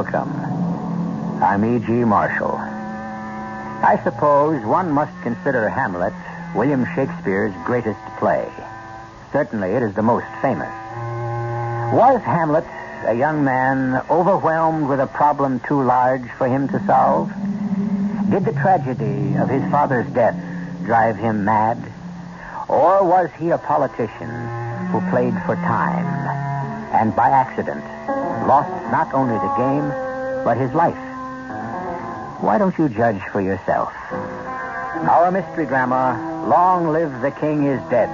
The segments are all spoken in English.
Welcome. I'm E.G. Marshall. I suppose one must consider Hamlet William Shakespeare's greatest play. Certainly it is the most famous. Was Hamlet, a young man, overwhelmed with a problem too large for him to solve? Did the tragedy of his father's death drive him mad? Or was he a politician who played for time and by accident lost not only the game, but his life? Why don't you judge for yourself? Our mystery drama, Long Live the King is Dead,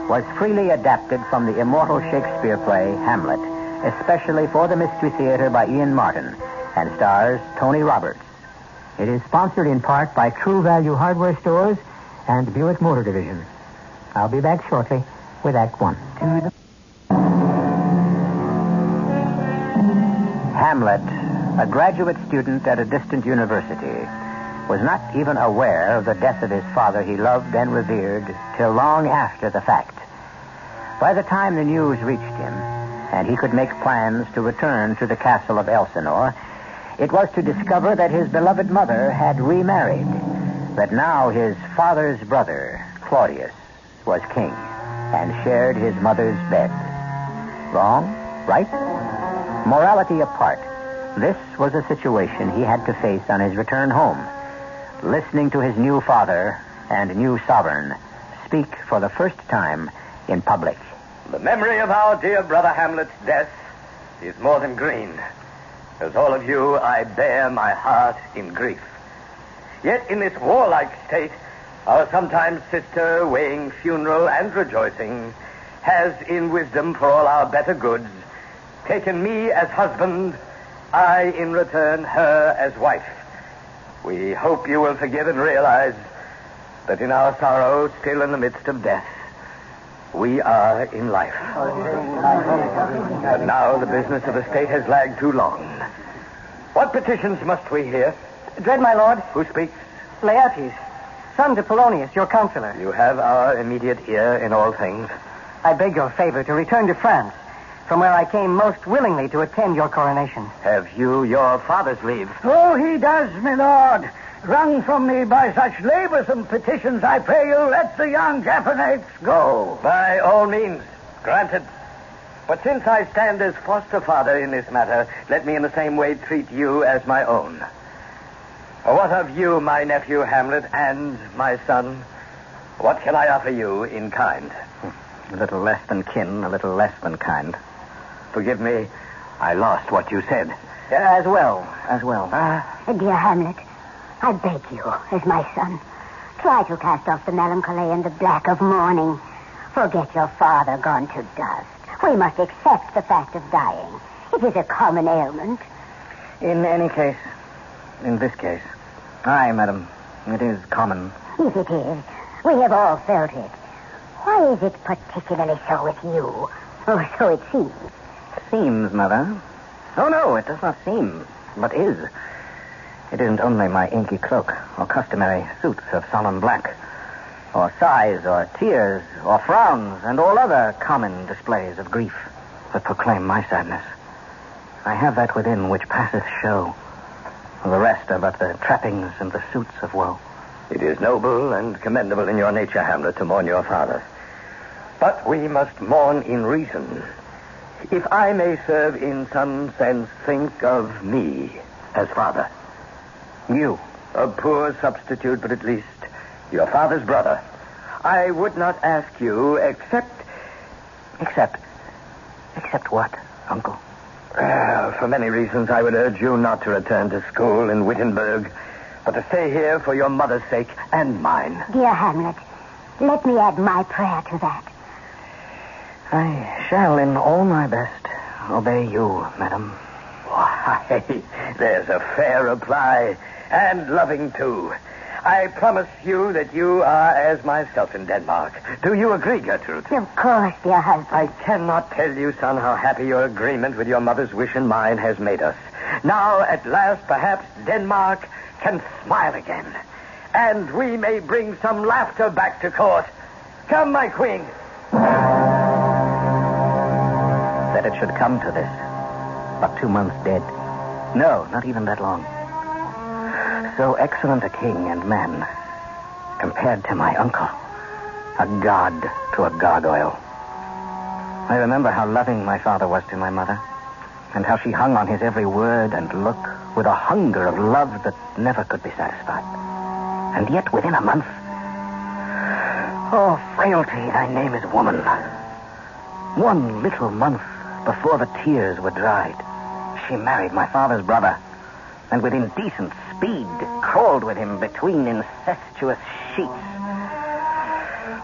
was freely adapted from the immortal Shakespeare play, Hamlet, especially for the Mystery Theater by Ian Martin, and stars Tony Roberts. It is sponsored in part by True Value Hardware Stores and Buick Motor Division. I'll be back shortly with Act One. Hamlet, a graduate student at a distant university, was not even aware of the death of his father he loved and revered till long after the fact. By the time the news reached him, and he could make plans to return to the castle of Elsinore, it was to discover that his beloved mother had remarried, that now his father's brother, Claudius, was king and shared his mother's bed. Wrong? Right? Morality apart, this was a situation he had to face on his return home, listening to his new father and new sovereign speak for the first time in public. The memory of our dear brother Hamlet's death is more than green. As all of you, I bear my heart in grief. Yet in this warlike state, our sometime sister, weighing funeral and rejoicing, has, in wisdom for all our better goods, taken me as husband, I, in return, her as wife. We hope you will forgive and realize that in our sorrow, still in the midst of death, we are in life. But now the business of the state has lagged too long. What petitions must we hear? Dread, my lord. Who speaks? Laertes, son to Polonius, your counselor. You have our immediate ear in all things. I beg your favor to return to France, from where I came most willingly to attend your coronation. Have you your father's leave? Oh, he does, my lord. Wrung from me by such laborsome petitions, I pray you let the young Japonates go. By all means, granted. But since I stand as foster father in this matter, let me in the same way treat you as my own. What of you, my nephew Hamlet, and my son? What can I offer you in kind? A little less than kin, a little less than kind. Forgive me, I lost what you said. As well. Dear Hamlet, I beg you, as my son, try to cast off the melancholy and the black of mourning. Forget your father gone to dust. We must accept the fact of dying. It is a common ailment. In any case, in this case, aye, madam, it is common. Yes, it is. We have all felt it. Why is it particularly so with you? Or so it seems. Seems, mother? Oh, no, it does not seem, but is. It isn't only my inky cloak, or customary suits of solemn black, or sighs, or tears, or frowns, and all other common displays of grief that proclaim my sadness. I have that within which passeth show. The rest are but the trappings and the suits of woe. It is noble and commendable in your nature, Hamlet, to mourn your father. But we must mourn in reason. If I may serve in some sense, think of me as father. You, a poor substitute, but at least your father's brother. I would not ask you except what, Uncle? For many reasons, I would urge you not to return to school in Wittenberg, but to stay here for your mother's sake and mine. Dear Hamlet, let me add my prayer to that. I shall, in all my best, obey you, madam. Why, there's a fair reply, and loving, too. I promise you that you are as myself in Denmark. Do you agree, Gertrude? Of course, dear husband. I cannot tell you, son, how happy your agreement with your mother's wish and mine has made us. Now, at last, perhaps Denmark can smile again, and we may bring some laughter back to court. Come, my queen. That it should come to this, but 2 months dead, No, not even that long. So excellent a king and man, compared to my uncle, a god to a gargoyle. I remember how loving my father was to my mother, and how she hung on his every word and look with a hunger of love that never could be satisfied. And yet within a month... Oh, frailty, thy name is woman. 1 little month before the tears were dried, she married my father's brother, and with indecent speed crawled with him between incestuous sheets.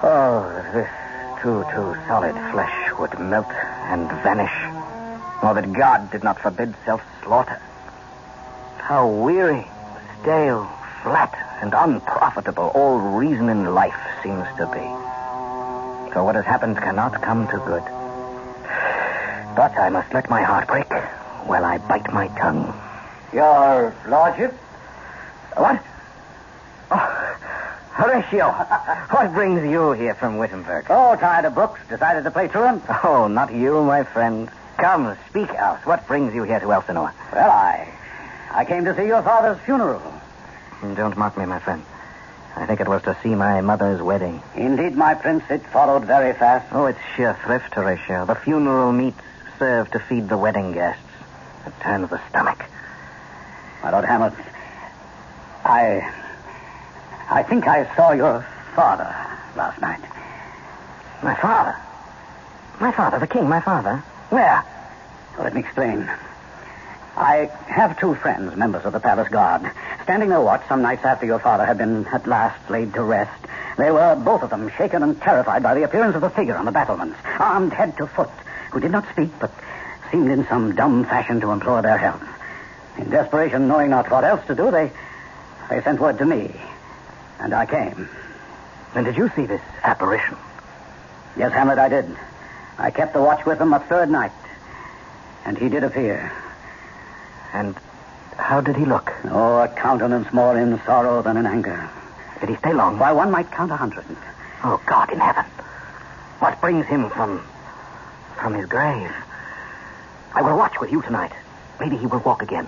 Oh, this too solid flesh would melt and vanish, or that God did not forbid self-slaughter. How weary, stale, flat, and unprofitable all reason in life seems to be. For what has happened cannot come to good. But I must let my heart break while I bite my tongue. Your lordship? What? Oh, Horatio, what brings you here from Wittenberg? Oh, tired of books. Decided to play truant? Oh, not you, my friend. Come, speak out. What brings you here to Elsinore? Well, I came to see your father's funeral. Don't mock me, my friend. I think it was to see my mother's wedding. Indeed, my prince, it followed very fast. Oh, it's sheer thrift, Horatio. The funeral meats serve to feed the wedding guests. It turns the stomach. My Lord Hamlet, I think I saw your father last night. My father? My father, the king, my father? Where? Well, let me explain. I have 2 friends, members of the palace guard. Standing their watch some nights after your father had been at last laid to rest, they were, both of them, shaken and terrified by the appearance of the figure on the battlements, armed head to foot, who did not speak, but seemed in some dumb fashion to implore their help. In desperation, knowing not what else to do, they sent word to me, and I came. And did you see this apparition? Yes, Hamlet, I did. I kept the watch with them a 3rd night, and he did appear. And how did he look? Oh, a countenance more in sorrow than in anger. Did he stay long? Why, one might count 100. Oh, God in heaven. What brings him from his grave? I will watch with you tonight. Maybe he will walk again.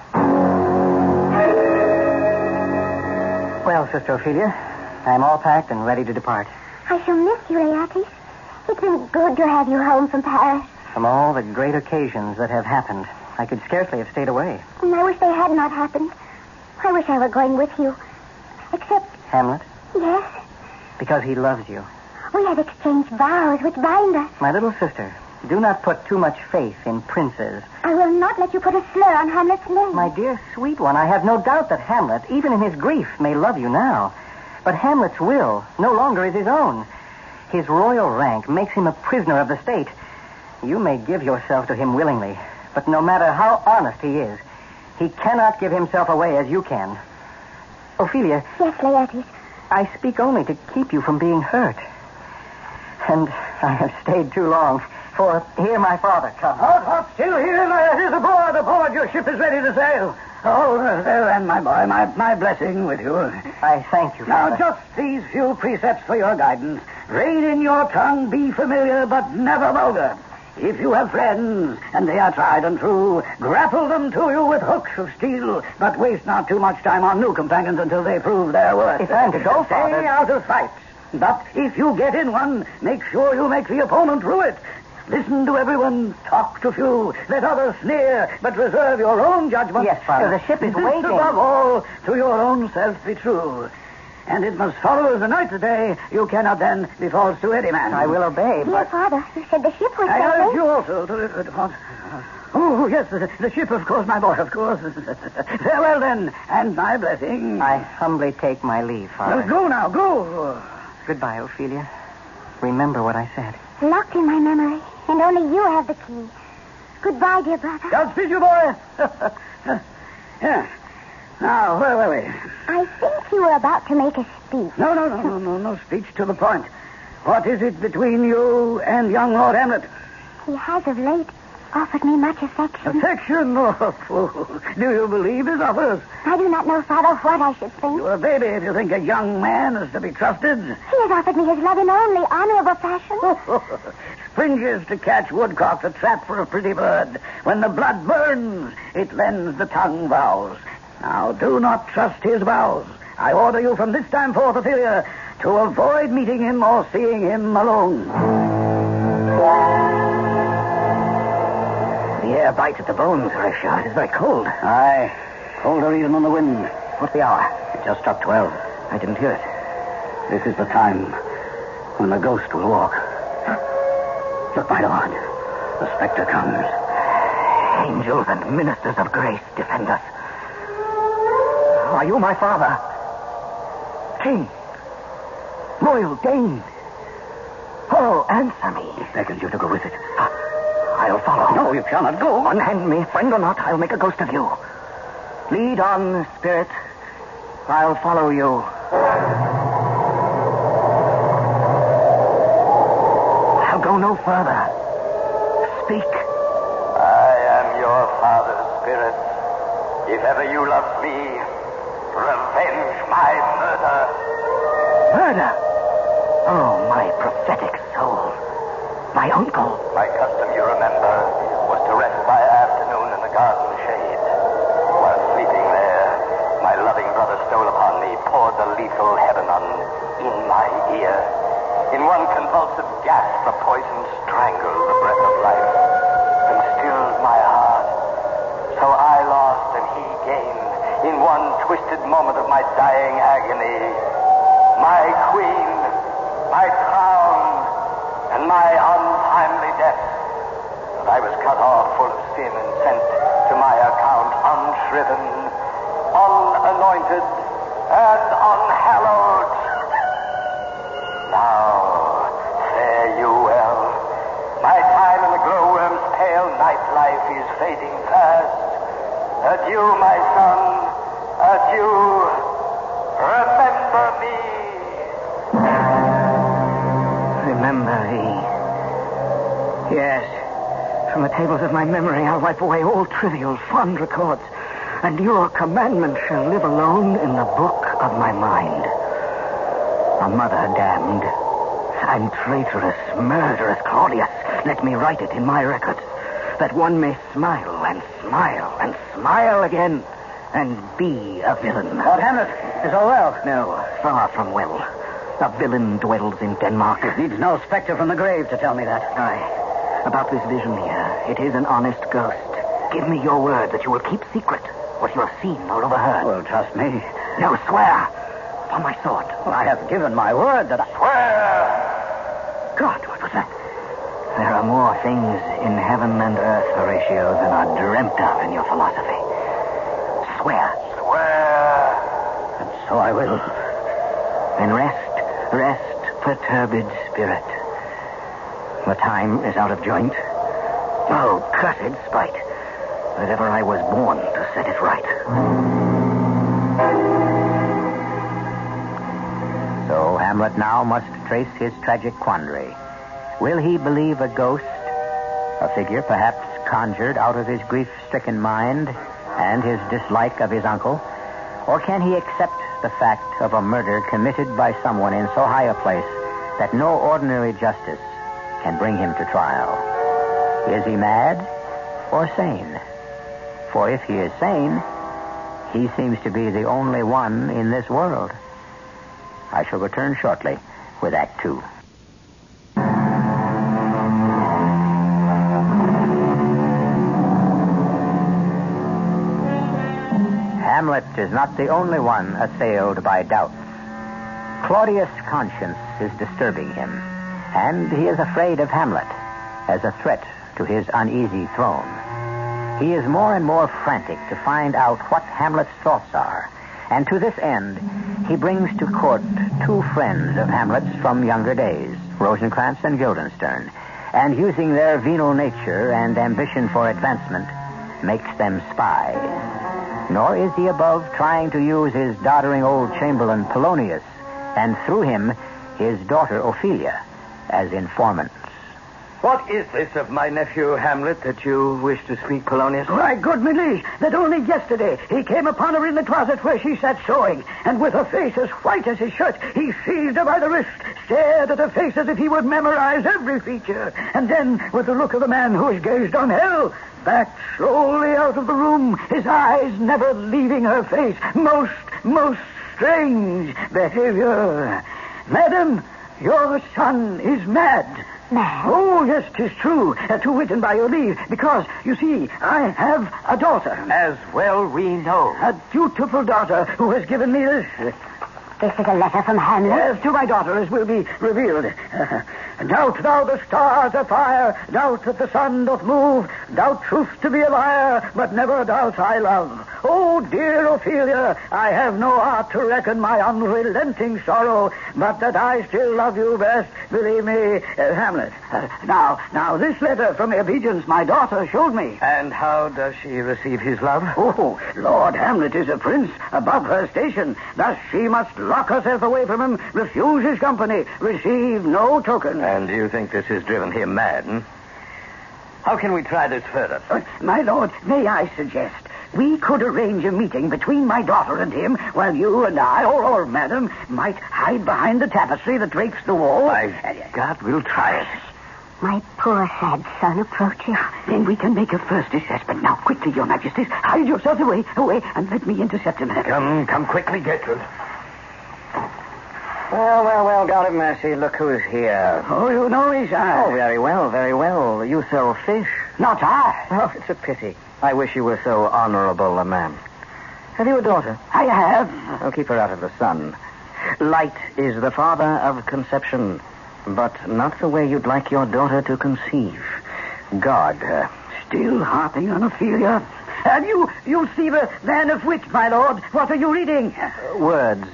Well, Sister Ophelia, I am all packed and ready to depart. I shall miss you, Laertes. It's been good to have you home from Paris. From all the great occasions that have happened, I could scarcely have stayed away. And I wish they had not happened. I wish I were going with you. Except... Hamlet? Yes? Because he loves you. We have exchanged vows which bind us. My little sister, do not put too much faith in princes. I will not let you put a slur on Hamlet's name. My dear sweet one, I have no doubt that Hamlet, even in his grief, may love you now. But Hamlet's will no longer is his own. His royal rank makes him a prisoner of the state. You may give yourself to him willingly, but no matter how honest he is, he cannot give himself away as you can. Ophelia. Yes, Laertes. I speak only to keep you from being hurt. And I have stayed too long, for here my father comes. Halt, still here, Laertes. Aboard. Your ship is ready to sail. Oh, there then, my boy, my blessing with you. I thank you, Father. Now, just these few precepts for your guidance. Rein in your tongue, be familiar, but never vulgar. If you have friends, and they are tried and true, grapple them to you with hooks of steel, but waste not too much time on new companions until they prove their worth. If I am to go, Father... Stay out of fights. But if you get in one, make sure you make the opponent rue it. Listen to everyone, talk to few, let others sneer, but reserve your own judgment. Yes, Father, the ship is waiting. Above all, to your own self be true. And it must follow as the night today. You cannot then be false to any man. I will obey, Dear but... Father, you said the ship was I sailing. urge you also to... Oh, yes, the ship, of course, my boy, of course. Farewell, then, and my blessing. I humbly take my leave, Father. Well, go now, go. Goodbye, Ophelia. Remember what I said. Locked in my memory, and only you have the key. Goodbye, dear brother. Godspeed, you boy. Yeah. Now, where were we? I think you were about to make a speech. No speech, to the point. What is it between you and young Lord Hamlet? He has of late offered me much affection. Affection? Oh, fool. Do you believe his offers? I do not know, Father, what I should think. You're a baby if you think a young man is to be trusted. He has offered me his love in only honorable fashion. Springes to catch woodcock, a trap for a pretty bird. When the blood burns, it lends the tongue vows. Now, do not trust his vows. I order you from this time forth, Ophelia, to avoid meeting him or seeing him alone. The air bites at the bones, Horatio. It is very cold. Aye, colder even than the wind. What's the hour? It just struck 12. I didn't hear it. This is the time when the ghost will walk. Look, my lord. The spectre comes. Angels and ministers of grace defend us. Are you my father? King. Royal Dane. Oh, answer me. He beckons you to go with it. I'll follow. No, you cannot go. Unhand me, friend or not, I'll make a ghost of you. Lead on, spirit. I'll follow you. I'll go no further. Speak. I am your father's spirit. If ever you loved me, revenge my murder. Murder? Oh, my prophetic soul. My uncle. My custom, you remember, was to rest by afternoon in the garden shade. While sleeping there, my loving brother stole upon me, poured the lethal hebanon in my ear. In one convulsive gasp, the poison strangled the breath of life and stilled my heart. So I lost and he gained in one twisted moment of my dying agony. My queen, my crown, and my untimely death. And I was cut off full of sin and sent to my account unshriven, unanointed, and unhallowed. Now, fare you well. My time in the glowworm's pale nightlife is fading fast. Adieu, my son. Adieu. Remember me. Remember thee. Yes. From the tables of my memory, I'll wipe away all trivial, fond records, and your commandment shall live alone in the book of my mind. A mother damned. I'm traitorous, murderous Claudius. Let me write it in my records, that one may smile and smile and smile again, and be a villain. Lord Hamlet, is all well? No, far from well. A villain dwells in Denmark. It needs no spectre from the grave to tell me that. Aye. About this vision here, it is an honest ghost. Give me your word that you will keep secret what you have seen or overheard. Well, trust me. No, swear. Upon my sword. Well, I have given my word that I... Swear! God, what was that? There are more things in heaven and earth, Horatio, than are dreamt of in your philosophy. Swear. Swear! And so I will. Then rest, perturbed spirit. The time is out of joint. Oh, cursed spite, that ever I was born to set it right. So Hamlet now must trace his tragic quandary. Will he believe a ghost, a figure perhaps conjured out of his grief-stricken mind and his dislike of his uncle? Or can he accept the fact of a murder committed by someone in so high a place that no ordinary justice can bring him to trial? Is he mad or sane? For if he is sane, he seems to be the only one in this world. I shall return shortly with Act 2. Hamlet is not the only one assailed by doubts. Claudius' conscience is disturbing him, and he is afraid of Hamlet as a threat to his uneasy throne. He is more and more frantic to find out what Hamlet's thoughts are, and to this end, he brings to court two friends of Hamlet's from younger days, Rosencrantz and Guildenstern, and using their venal nature and ambition for advancement, makes them spies. Nor is he above trying to use his doddering old chamberlain Polonius, and through him, his daughter Ophelia, as informants. What is this of my nephew Hamlet that you wish to speak, Polonius? Why, good liege, that only yesterday he came upon her in the closet where she sat sewing, and with her face as white as his shirt, he seized her by the wrist, stared at her face as if he would memorize every feature, and then, with the look of a man who has gazed on hell, backed slowly out of the room, his eyes never leaving her face. Most strange behavior. Madam, your son is mad. Mad? Oh, yes, 'tis true. To wit and by your leave, because, you see, I have a daughter. As well we know. A dutiful daughter who has given me this. This is a letter from Hamlet? Yes, to my daughter, as will be revealed. Doubt thou the stars afire, doubt that the sun doth move, doubt truth to be a liar, but never doubt I love. Oh, dear Ophelia, I have no art to reckon my unrelenting sorrow, but that I still love you best, believe me, Hamlet. Now, this letter from Obedience my daughter showed me. And how does she receive his love? Oh, Lord Hamlet is a prince above her station. Thus she must lock herself away from him, refuse his company, receive no token. And do you think this has driven him mad, How can we try this further? My lord, may I suggest we could arrange a meeting between my daughter and him, while you and I, or madam, might hide behind the tapestry that drapes the wall. By God, we'll try it. My poor sad son approaches. Then we can make a first assessment. Now, quickly, your majesties, hide yourselves away, and let me intercept him. Come quickly, Gertrude. Well, God of mercy, look who's here. Oh, you know he's I. Oh, very well. You sell fish. Not I. Oh, it's a pity. I wish you were so honorable a man. Have you a daughter? I have. Oh, keep her out of the sun. Light is the father of conception, but not the way you'd like your daughter to conceive. God. Still harping on Ophelia. And you see the man of wit, my lord. What are you reading? Words.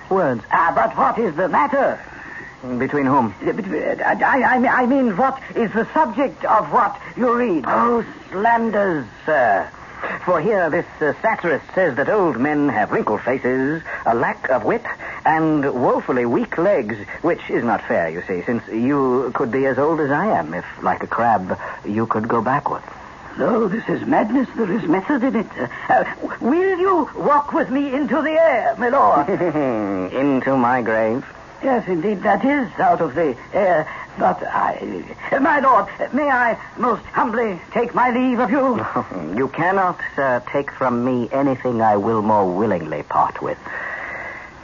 But what is the matter? Between whom? I mean, what is the subject of what you read? Oh, slanders, sir. For here this satirist says that old men have wrinkled faces, a lack of wit, and woefully weak legs, which is not fair, you see, since you could be as old as I am if, like a crab, you could go backwards. No, this is madness. There is method in it. Will you walk with me into the air, my lord? Into my grave? Yes, indeed, that is out of the air. But my lord, may I most humbly take my leave of you? You cannot, sir, take from me anything I will more willingly part with.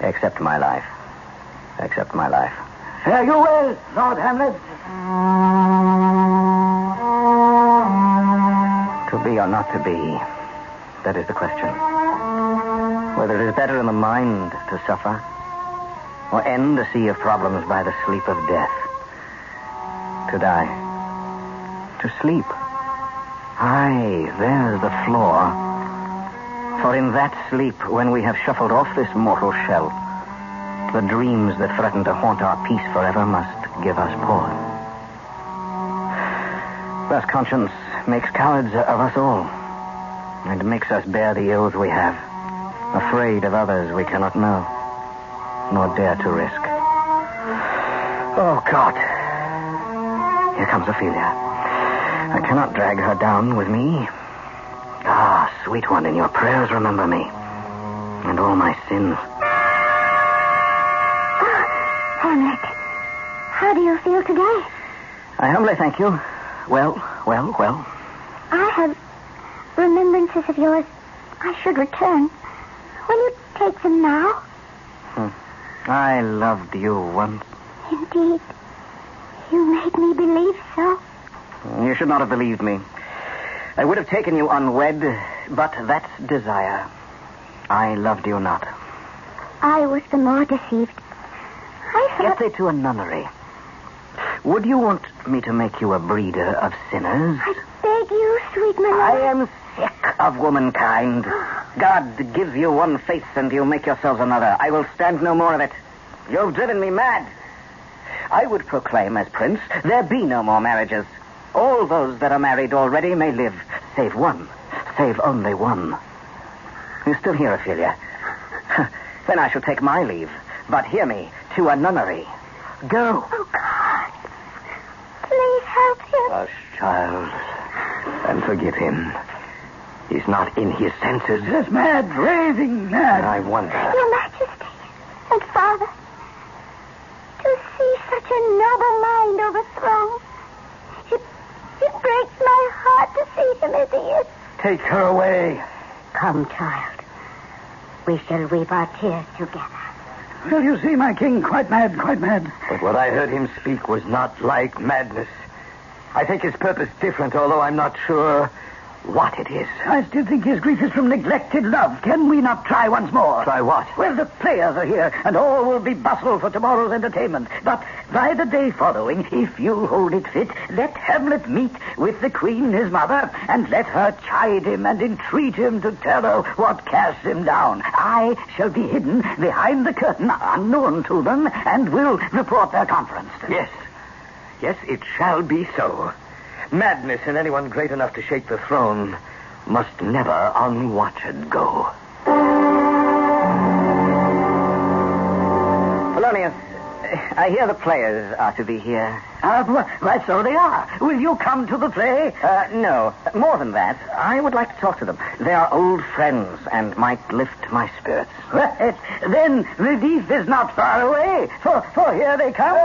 Except my life. Fare you well, Lord Hamlet. To be or not to be, that is the question. Whether it is better in the mind to suffer, or end a sea of problems by the sleep of death. To die. To sleep. Aye, there's the flaw. For in that sleep, when we have shuffled off this mortal shell, the dreams that threaten to haunt our peace forever must give us pause. Thus conscience makes cowards of us all, and makes us bear the ills we have, afraid of others we cannot know, nor dare to risk. Oh, God. Here comes Ophelia. I cannot drag her down with me. Ah, sweet one, in your prayers remember me, and all my sins. Hamlet, how do you feel today? I humbly thank you. Well. I have remembrances of yours I should return. Will you take them now? I loved you once. Indeed. You made me believe so. You should not have believed me. I would have taken you unwed, but that's desire. I loved you not. I was the more deceived. I thought... Get thee to a nunnery. Would you want me to make you a breeder of sinners? I beg you, sweet my lord. I am sick of womankind. God gives you one face and you make yourselves another. I will stand no more of it. You've driven me mad. I would proclaim as prince, there be no more marriages. All those that are married already may live, save one. Save only one. You still hear, Ophelia? Then I shall take my leave. But hear me, to a nunnery. Go. Oh, God. child, and forgive him. He's not in his senses. Just mad, raving mad. I wonder. Your Majesty and Father, to see such a noble mind overthrown, it breaks my heart to see him as he is. Take her away. Come, child. We shall weep our tears together. Well, you see, my king, quite mad, quite mad. But what I heard him speak was not like madness. I think his purpose different, although I'm not sure what it is. I still think his grief is from neglected love. Can we not try once more? Try what? Well, the players are here, and all will be bustle for tomorrow's entertainment. But by the day following, if you hold it fit, let Hamlet meet with the queen, his mother, and let her chide him and entreat him to tell her what casts him down. I shall be hidden behind the curtain, unknown to them, and will report their conference. Yes. Yes, it shall be so. Madness in anyone great enough to shake the throne must never unwatched go. Polonius, I hear the players are to be here. Why, so they are. Will you come to the play? No. More than that, I would like to talk to them. They are old friends and might lift my spirits. Well, then relief is not far away, for here they come.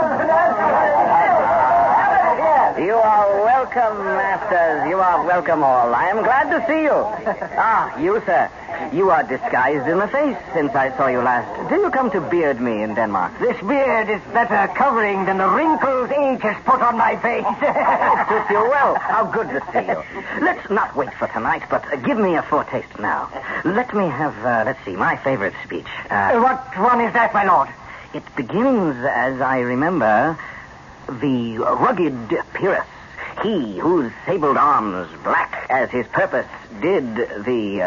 You are welcome, masters. You are welcome all. I am glad to see you. You, sir. You are disguised in the face since I saw you last. Did you come to beard me in Denmark? This beard is better covering than the wrinkles age has put on my face. It suits you well. How good to see you. Let's not wait for tonight, but give me a foretaste now. Let me have, let's see, my favorite speech. What one is that, my lord? It begins, as I remember, the rugged Pyrrhus, he whose sabled arms, black as his purpose, did the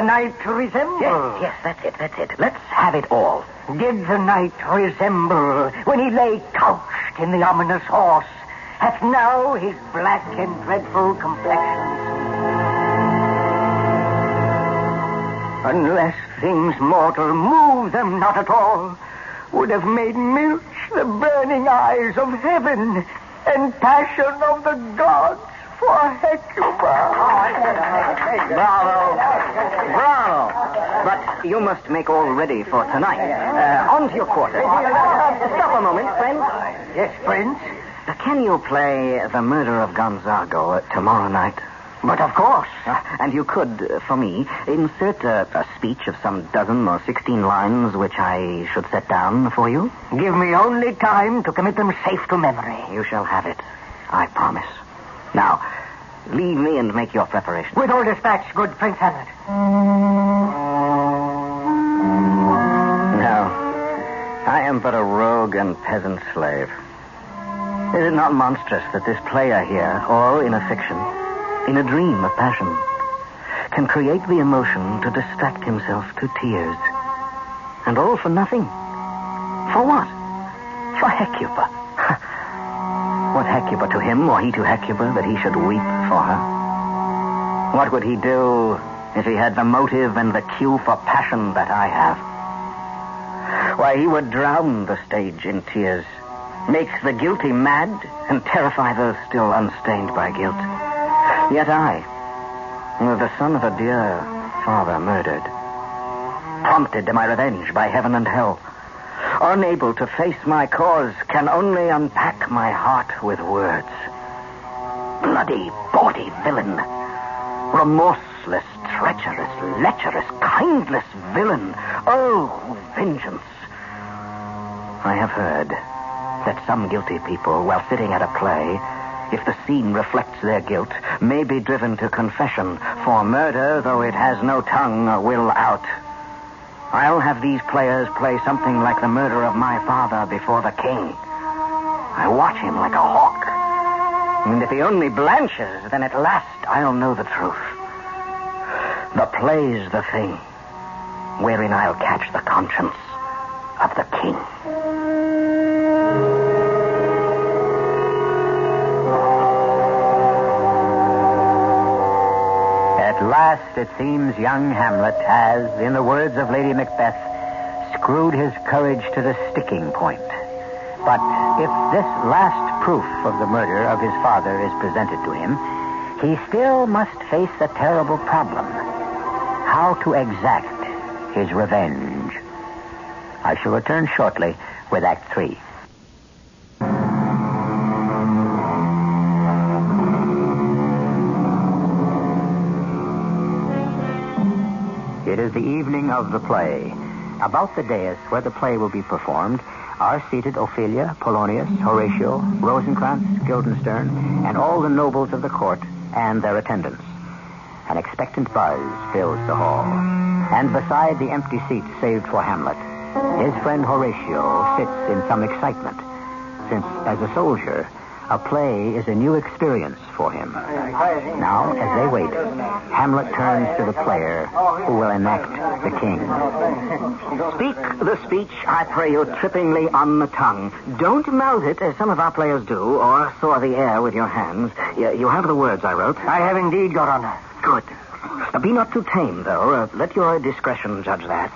night resemble? Yes, that's it. Let's have it all. Did the night resemble when he lay couched in the ominous horse, hath now his black and dreadful complexion. Unless things mortal move them not at all, would have made milch the burning eyes of heaven and passion of the gods for Hecuba. Bravo. But you must make all ready for tonight. On to your quarters. Stop a moment, friend. Yes, Prince? Can you play The Murder of Gonzago tomorrow night? But of course. And you could, for me, insert a speech of some 12 or 16 lines which I should set down for you. Give me only time to commit them safe to memory. You shall have it. I promise. Now, leave me and make your preparations. With all dispatch, good Prince Hamlet. No. I am but a rogue and peasant slave. Is it not monstrous that this player here, all in a fiction, in a dream of passion, can create the emotion to distract himself to tears? And all for nothing. For what? For Hecuba. What Hecuba to him, or he to Hecuba, that he should weep for her? What would he do if he had the motive and the cue for passion that I have? Why, he would drown the stage in tears, make the guilty mad, and terrify those still unstained by guilt. Yet I, the son of a dear father murdered, prompted to my revenge by heaven and hell, unable to face my cause, can only unpack my heart with words. Bloody, bawdy villain, remorseless, treacherous, lecherous, kindless villain, oh, vengeance. I have heard that some guilty people, while sitting at a play, if the scene reflects their guilt, may be driven to confession, for murder, though it has no tongue, will out. I'll have these players play something like the murder of my father before the king. I watch him like a hawk. And if he only blanches, then at last I'll know the truth. The play's the thing wherein I'll catch the conscience of the king. At last, it seems, young Hamlet has, in the words of Lady Macbeth, screwed his courage to the sticking point. But if this last proof of the murder of his father is presented to him, he still must face a terrible problem: how to exact his revenge. I shall return shortly with Act 3. It is the evening of the play. About the dais where the play will be performed are seated Ophelia, Polonius, Horatio, Rosencrantz, Guildenstern, and all the nobles of the court and their attendants. An expectant buzz fills the hall. And beside the empty seat saved for Hamlet, his friend Horatio sits in some excitement, since as a soldier, a play is a new experience for him. Now, as they wait, Hamlet turns to the player who will enact the king. Speak the speech, I pray you, trippingly on the tongue. Don't mouth it as some of our players do, or saw the air with your hands. You have the words I wrote. I have indeed, Your Honor. Good. Be not too tame, though. Let your discretion judge that.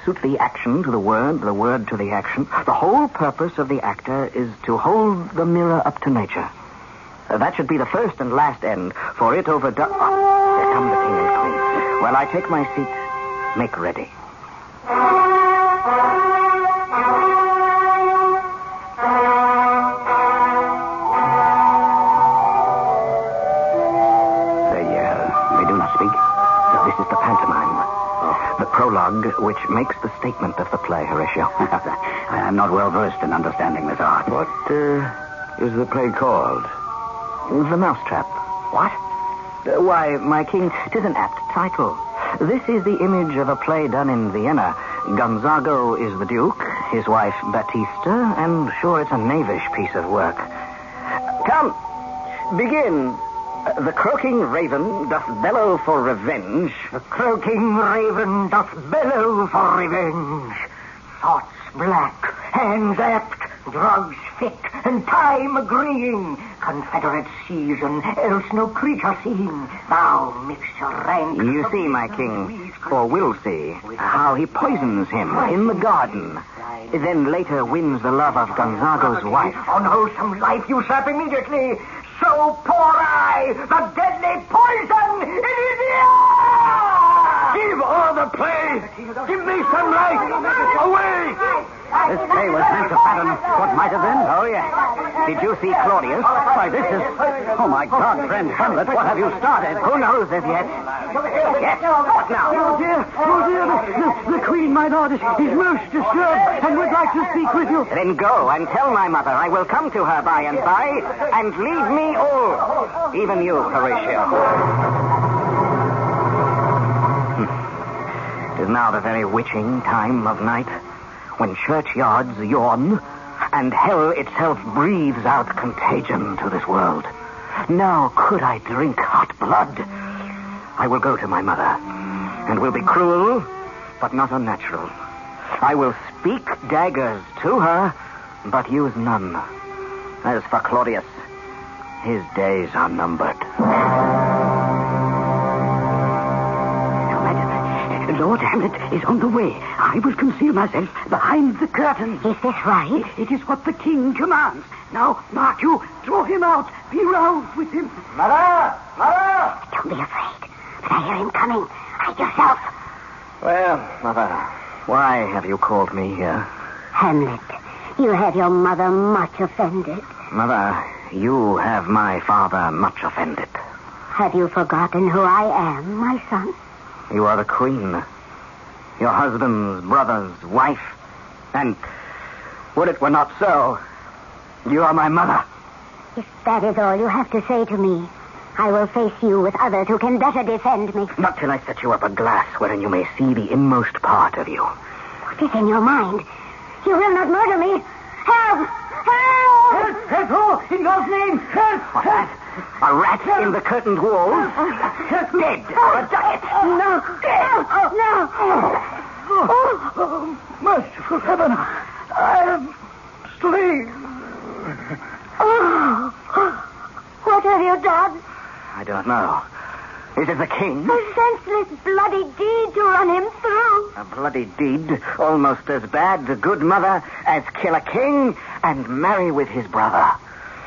Suit the action to the word to the action. The whole purpose of the actor is to hold the mirror up to nature. That should be the first and last end, for it overdoes... Oh, there come the king and queen. While I take my seat, make ready. They do not speak. This is the pantomime. The prologue, which makes the statement of the play, Horatio. I am not well versed in understanding this art. What is the play called? The Mousetrap. What? Why, my king, 'tis an apt title. This is the image of a play done in Vienna. Gonzago is the duke, his wife Batista, and sure it's a knavish piece of work. Come, begin. The croaking raven doth bellow for revenge. The croaking raven doth bellow for revenge. Thoughts black, hands apt, drugs fit, and time agreeing. Confederate season, else no creature seen. Thou mixture rank. You see, my king, or will see, how he poisons him in the garden. Then later wins the love of Gonzago's wife. Unwholesome life usurp immediately. So pour I the deadly poison in his ear! Give all the play! Give me some light! Away! This play was meant to fathom what might have been. Oh, yes. Did you see Claudius? Why, this is... Oh, my God, friend Hamlet, what have you started? Who knows as yet? Yes, what now? Oh, dear, the Queen, my lord, is most disturbed and would like to speak with you. Then go and tell my mother I will come to her by and by, and leave me all, even you, Horatio. It is now the very witching time of night, when churchyards yawn, and hell itself breathes out contagion to this world. Now could I drink hot blood, I will go to my mother, and will be cruel, but not unnatural. I will speak daggers to her, but use none. As for Claudius, his days are numbered. Lord Hamlet is on the way. I will conceal myself behind the curtain. Is this right? It is what the king commands. Now, mark you, draw him out. Be round with him. Mother! Mother! Don't be afraid. But I hear him coming. Hide yourself. Well, mother, why have you called me here? Hamlet, you have your mother much offended. Mother, you have my father much offended. Have you forgotten who I am, my son? You are the queen, your husband's brother's wife, and would it were not so, you are my mother. If that is all you have to say to me, I will face you with others who can better defend me. Not till I set you up a glass wherein you may see the inmost part of you. What is in your mind? You will not murder me. Help! Help! Help who? In God's name, help! What's that? A rat in the curtained walls? Dead or a ducat? No. Dead. No. Oh, merciful heaven. I am slain. Oh. What have you done? I don't know. Is it the king? A senseless, bloody deed to run him through. A bloody deed, almost as bad, the good mother, as kill a king and marry with his brother.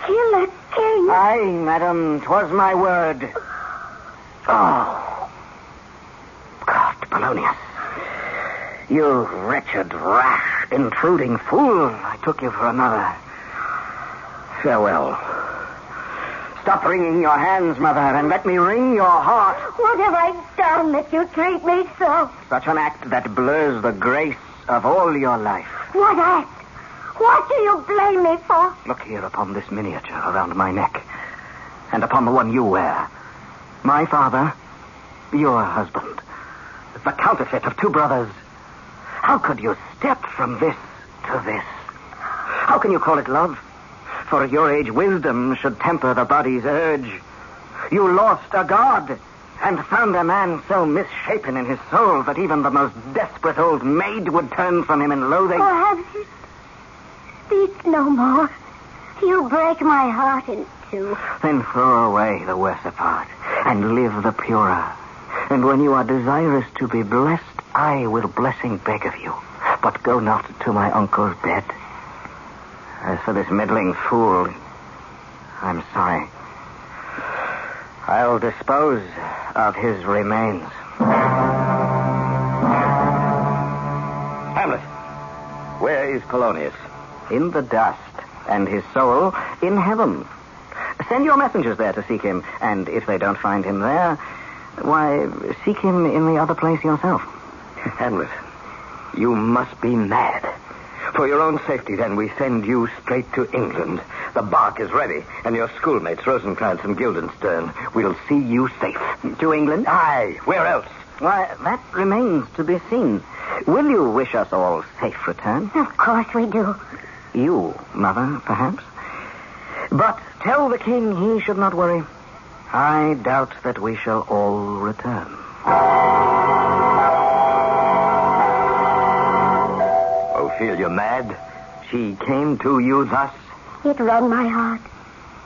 Kill a king? Aye, madam, 'twas my word. Oh. God, Polonius. You wretched, rash, intruding fool. I took you for another. Farewell. Stop wringing your hands, mother, and let me wring your heart. What have I done that you treat me so? Such an act that blurs the grace of all your life. What act? What do you blame me for? Look here upon this miniature around my neck, and upon the one you wear. My father, your husband, the counterfeit of two brothers. How could you step from this to this? How can you call it love? For at your age, wisdom should temper the body's urge. You lost a god and found a man so misshapen in his soul that even the most desperate old maid would turn from him in loathing. Perhaps you speak no more. You break my heart in two. Then throw away the worser part and live the purer. And when you are desirous to be blessed, I will blessing beg of you. But go not to my uncle's bed. As for this meddling fool, I'm sorry. I'll dispose of his remains. Hamlet, where is Polonius? In the dust, and his soul in heaven. Send your messengers there to seek him, and if they don't find him there, why, seek him in the other place yourself. Hamlet, you must be mad. For your own safety, then, we send you straight to England. The bark is ready, and your schoolmates, Rosencrantz and Guildenstern, will see you safe. To England? Aye, where else? Why, that remains to be seen. Will you wish us all safe return? Of course we do. You, mother, perhaps? But tell the king he should not worry. I doubt that we shall all return. Ophelia mad? She came to you thus? It wrung my heart.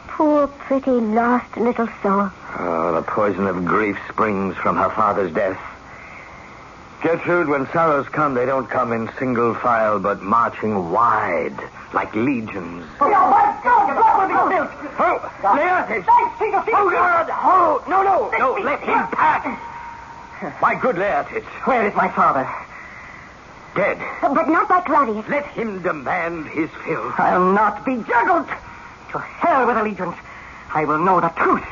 Poor, pretty, lost little soul. Oh, the poison of grief springs from her father's death. Gertrude, when sorrows come, they don't come in single file, but marching wide, like legions. Oh, my God, the blood will be spilled. Oh, Laertes! Oh, God! Oh, no, let him pass. My good Laertes. Where is my father? Dead. But not by Claudius. Let him demand his fill. I'll not be juggled. To hell with allegiance. I will know the truth.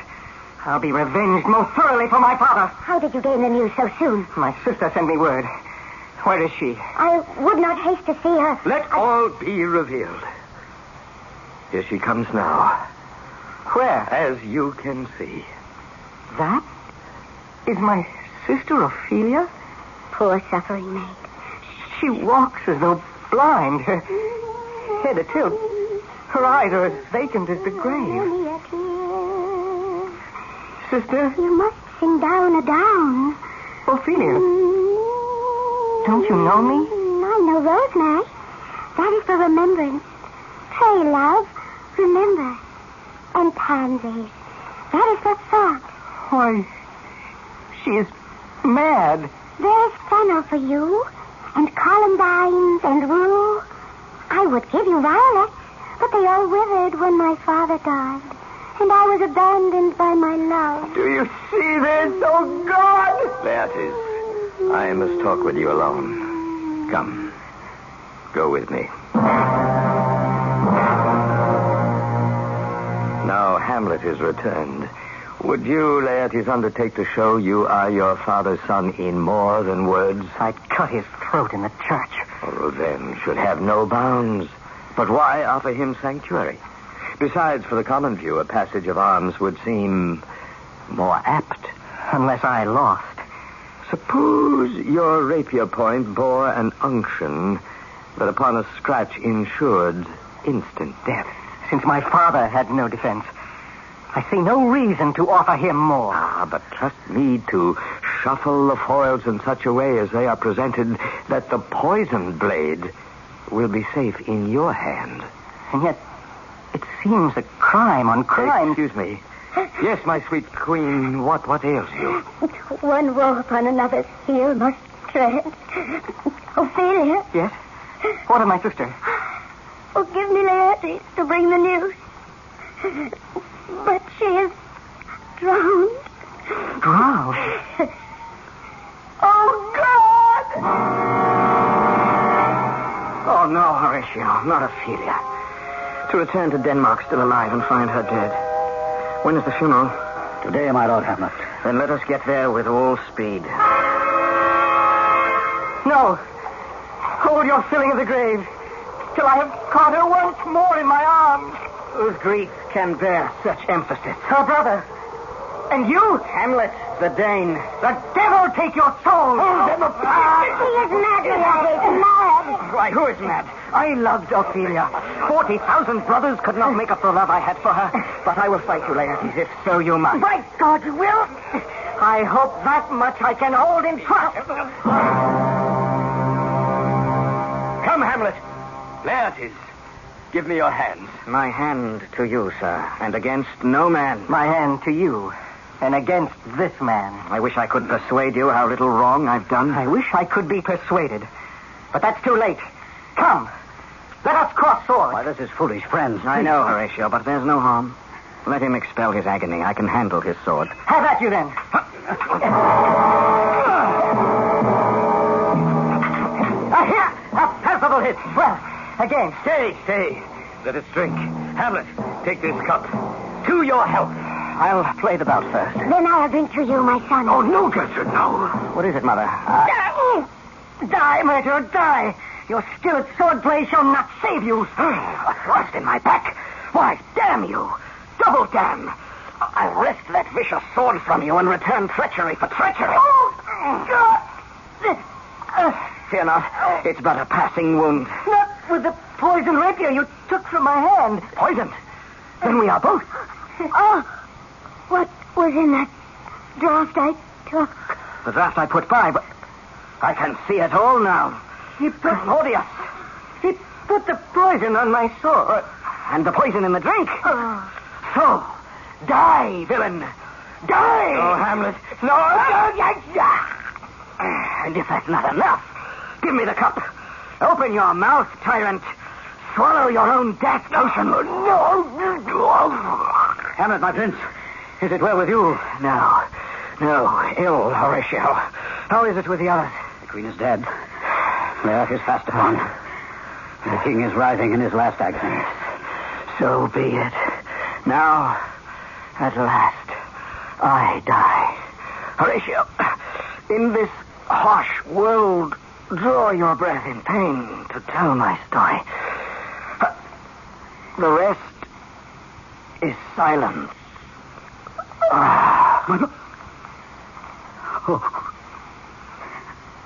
I'll be revenged most thoroughly for my father. How did you gain the news so soon? My sister sent me word. Where is she? I would not haste to see her. Let all be revealed. Here she comes now. Where? As you can see. That is my sister Ophelia? Poor suffering maid. She walks as though blind, her head atilt. Her eyes are as vacant as the grave. Sister? You must sing down a down. Ophelia, don't you know me? I know rosemary. That is for remembrance. Pray, love, remember. And pansies. That is for thought. Why, she is mad. There's fennel for you. And columbines and rue. I would give you violets, but they all withered when my father died. And I was abandoned by my love. Do you see this? Oh, God! Laertes, I must talk with you alone. Come. Go with me. Now Hamlet is returned. Would you, Laertes, undertake to show you are your father's son in more than words? I'd cut his throat in the church. Revenge should have no bounds. But why offer him sanctuary? Besides, for the common view, a passage of arms would seem more apt. Unless I lost. Suppose your rapier point bore an unction that upon a scratch ensured instant death. Since my father had no defense, I see no reason to offer him more. But trust me to shuffle the foils in such a way as they are presented that the poison blade will be safe in your hand. And yet, it seems a crime on crime. Excuse me. Yes, my sweet queen. What ails you? One woe upon another's heel must tread. Ophelia. Yes? What of my sister? Oh, give me Laertes to bring the news. But she is drowned. Drowned? Oh, God! Oh, no, Horatio. Not Ophelia. To return to Denmark still alive and find her dead. When is the funeral? Today, my Lord Hamlet. Then let us get there with all speed. No. Hold your filling of the grave till I have caught her once more in my arms. Whose grief can bear such emphasis? Her brother. And you, Hamlet, the Dane. the devil take your soul. He is mad, Laertes, mad. Why, who is mad? I loved Ophelia. 40,000 brothers could not make up the love I had for her. But I will fight you, Laertes, if so you must. By God, you will. I hope that much I can hold in trust. Come, Hamlet. Laertes, give me your hands. My hand to you, sir, and against no man. My hand to you, and against this man. I wish I could persuade you how little wrong I've done. I wish I could be persuaded. But that's too late. Come. Let us cross swords. Why, this is foolish, friends. I know, Horatio, but there's no harm. Let him expel his agony. I can handle his sword. Have at you, then. Here! A passable hit. Well, again. Stay. Let us drink. Hamlet, take this cup. To your health. I'll play the bout first. Then I'll drink to you, my son. Oh, no, Gertrude, no. What is it, Mother? Die, Myrtle, die. Your skill at swordplay shall not save you. A thrust in my back. Why, damn you. Double damn. I'll wrest that vicious sword from you and return treachery for treachery. Fear not. It's but a passing wound. Not with the poison rapier you took from my hand. Poisoned? Then we are both. Oh, what was in that draught I took? The draft I put by, but I can see it all now. He put the poison on my sword. And the poison in the drink. Oh. So, die, villain. Die! Oh, Hamlet. No. And if that's not enough, give me the cup. Open your mouth, tyrant. Swallow your own death potion. No. Hamlet, my prince, is it well with you? No, ill, Horatio. How is it with the others? The queen is dead. Laertes is fast upon. The king is writhing in his last agony. So be it. Now, at last, I die. Horatio, in this harsh world, draw your breath in pain to tell my story. The rest is silence.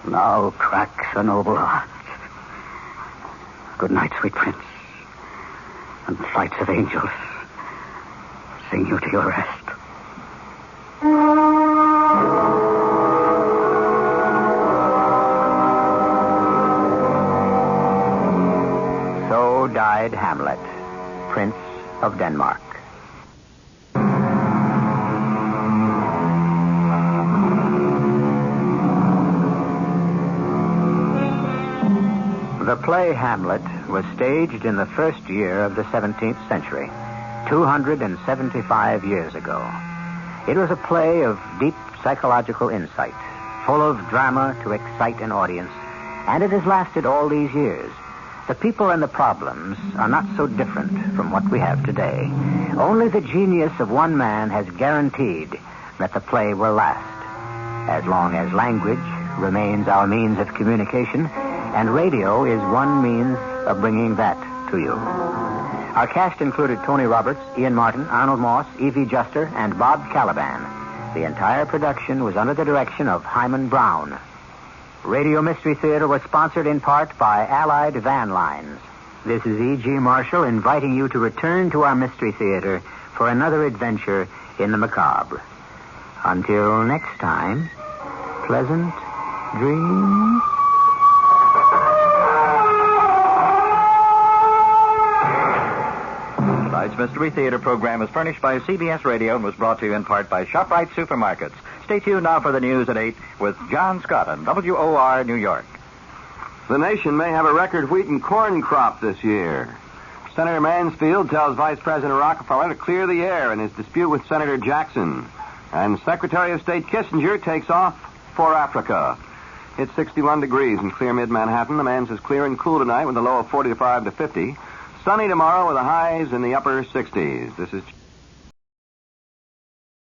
Now cracks a noble heart. Good night, sweet prince. And flights of angels sing you to your rest. So died Hamlet, Prince of Denmark. The play Hamlet was staged in the first year of the 17th century, 275 years ago. It was a play of deep psychological insight, full of drama to excite an audience, and it has lasted all these years. The people and the problems are not so different from what we have today. Only the genius of one man has guaranteed that the play will last, as long as language remains our means of communication, and radio is one means of bringing that to you. Our cast included Tony Roberts, Ian Martin, Arnold Moss, Evie Juster, and Bob Caliban. The entire production was under the direction of Himan Brown. Radio Mystery Theater was sponsored in part by Allied Van Lines. This is E.G. Marshall inviting you to return to our Mystery Theater for another adventure in the macabre. Until next time, pleasant dreams. Tonight's Mystery Theater program is furnished by CBS Radio and was brought to you in part by ShopRite Supermarkets. Stay tuned now for the news at 8 with John Scott on WOR New York. The nation may have a record wheat and corn crop this year. Senator Mansfield tells Vice President Rockefeller to clear the air in his dispute with Senator Jackson. And Secretary of State Kissinger takes off for Africa. It's 61 degrees in clear mid-Manhattan. The man says clear and cool tonight with a low of 45 to 50. Sunny tomorrow with the highs in the upper 60s. This is...